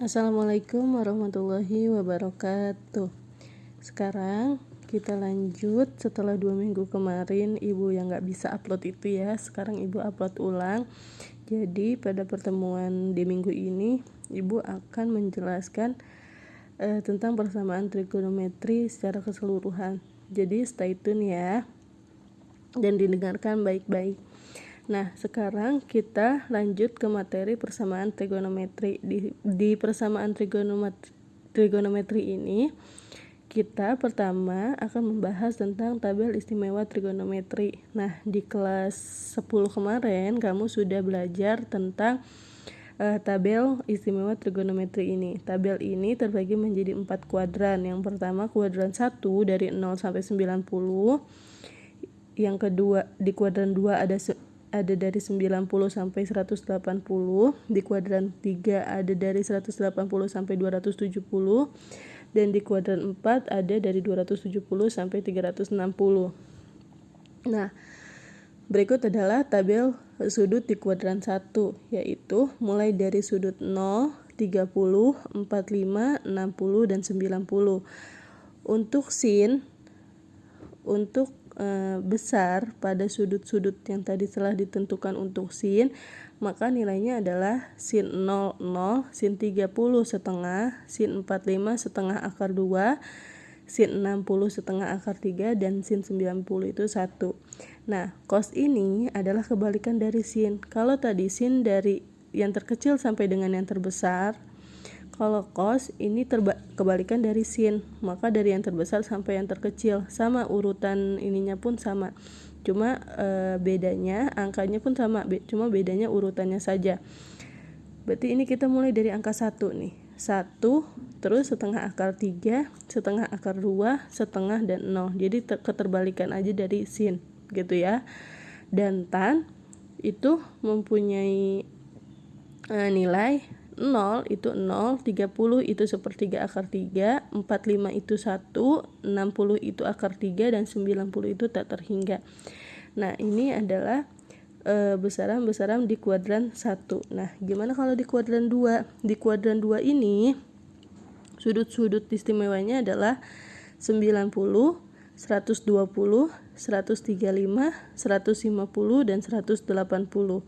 Assalamualaikum warahmatullahi wabarakatuh. Sekarang kita lanjut setelah 2 minggu kemarin ibu yang gak bisa upload itu ya. Sekarang ibu upload ulang. Jadi pada pertemuan di minggu ini ibu akan menjelaskan tentang persamaan trigonometri secara keseluruhan. Jadi stay tune ya dan didengarkan baik-baik. Nah, sekarang kita lanjut ke materi persamaan trigonometri. Di persamaan trigonometri ini, kita pertama akan membahas tentang tabel istimewa trigonometri. Nah, di kelas 10 kemarin kamu sudah belajar tentang tabel istimewa trigonometri ini. Tabel ini terbagi menjadi 4 kuadran. Yang pertama kuadran 1 dari 0 sampai 90. Yang kedua di kuadran 2 ada dari 90 sampai 180, di kuadran 3 ada dari 180 sampai 270, dan di kuadran 4 ada dari 270 sampai 360. Nah, berikut adalah tabel sudut di kuadran 1, yaitu mulai dari sudut 0, 30, 45, 60, dan 90. Untuk sin, untuk besar pada sudut-sudut yang tadi telah ditentukan untuk sin, maka nilainya adalah sin 0, 0, sin 30 setengah, sin 45 setengah akar 2, sin 60 setengah akar 3, dan sin 90 itu 1. Nah, cos ini adalah kebalikan dari sin. Kalau tadi sin dari yang terkecil sampai dengan yang terbesar, kalau cos ini kebalikan dari sin, maka dari yang terbesar sampai yang terkecil. Sama urutan ininya pun sama. Cuma bedanya angkanya pun sama, cuma bedanya urutannya saja. Berarti ini kita mulai dari angka 1 nih. 1, terus setengah akar 3, setengah akar 2, setengah, dan 0. Jadi keterbalikan aja dari sin, gitu ya. Dan tan itu mempunyai nilai 0 itu 0, 30 itu sepertiga akar 3, 45 itu 1, 60 itu akar 3, dan 90 itu tak terhingga. Nah, ini adalah besaran-besaran di kuadran 1. Nah, gimana kalau di kuadran 2? Di kuadran 2 ini sudut-sudut istimewanya adalah 90, 120, 135, 150, dan 180.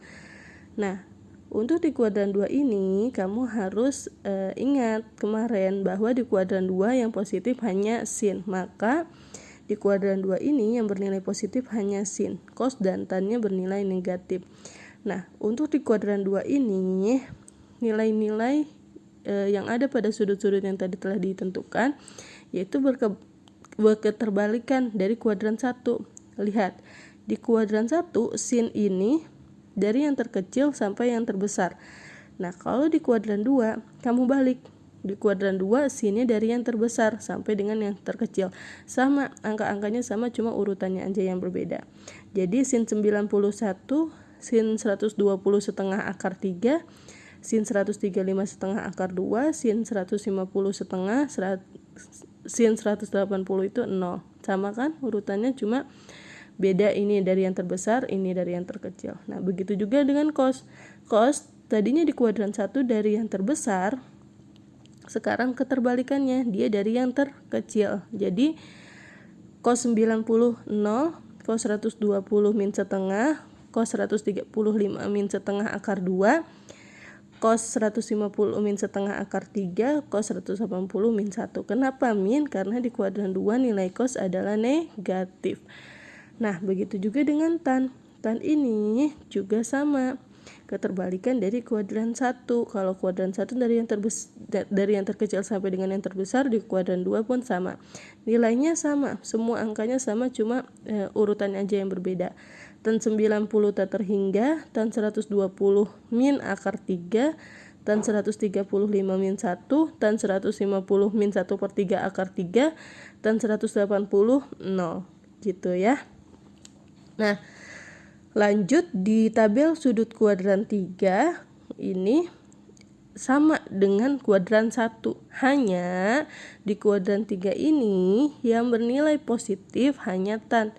Nah, untuk di kuadran 2 ini kamu harus ingat kemarin bahwa di kuadran 2 yang positif hanya sin. Maka di kuadran 2 ini yang bernilai positif hanya sin. Cos dan tannya bernilai negatif. Nah, untuk di kuadran 2 ini nilai-nilai yang ada pada sudut-sudut yang tadi telah ditentukan yaitu berketerbalikan dari kuadran 1. Lihat, di kuadran 1 sin ini dari yang terkecil sampai yang terbesar. Nah, kalau di kuadran 2 kamu balik. Di kuadran 2 sinnya dari yang terbesar sampai dengan yang terkecil. Sama, angka-angkanya sama, cuma urutannya aja yang berbeda. Jadi sin 91, sin 120 setengah akar 3, sin 135 setengah akar 2, sin 150 setengah, sin 180 itu 0. Sama kan urutannya, cuma beda ini dari yang terbesar, ini dari yang terkecil. Nah, begitu juga dengan cos. Cos tadinya di kuadran 1 dari yang terbesar, sekarang keterbalikannya, dia dari yang terkecil. Jadi cos 90 0, cos 120 min setengah, cos 135 min setengah akar 2, cos 150 min setengah akar 3, cos 180 min 1. Kenapa min? Karena di kuadran 2 nilai cos adalah negatif. Nah, begitu juga dengan tan. Tan ini juga sama, keterbalikan dari kuadran 1. Kalau kuadran 1 dari yang terkecil sampai dengan yang terbesar, di kuadran 2 pun sama. Nilainya sama, semua angkanya sama, cuma urutannya aja yang berbeda. Tan 90 tak terhingga, tan 120 min akar 3, tan 135 min 1, tan 150 min 1/3 akar 3, tan 180 0. Gitu ya. Nah, lanjut di tabel sudut kuadran 3 ini sama dengan kuadran 1. Hanya di kuadran 3 ini yang bernilai positif hanya tan.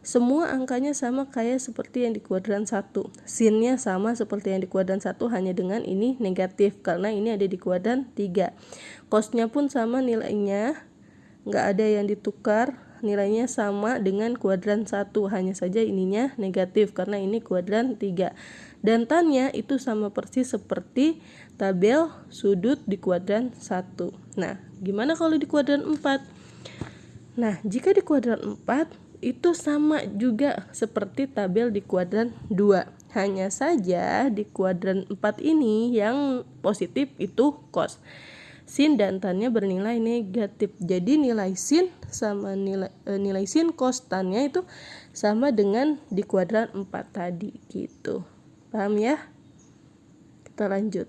semua angkanya sama kayak seperti yang di kuadran 1. Sinnya sama seperti yang di kuadran 1, hanya dengan ini negatif karena ini ada di kuadran 3. Cosnya pun sama nilainya, nggak ada yang ditukar, nilainya sama dengan kuadran 1, hanya saja ininya negatif karena ini kuadran 3. Dan tannya itu sama persis seperti tabel sudut di kuadran 1. Nah, gimana kalau di kuadran 4? Nah, jika di kuadran 4 itu sama juga seperti tabel di kuadran 2. Hanya saja di kuadran 4 ini yang positif itu cos. Sin dan tannya bernilai negatif. Jadi nilai sin sama nilai sin cos tannya itu sama dengan di kuadran 4 tadi gitu. Paham ya? Kita lanjut.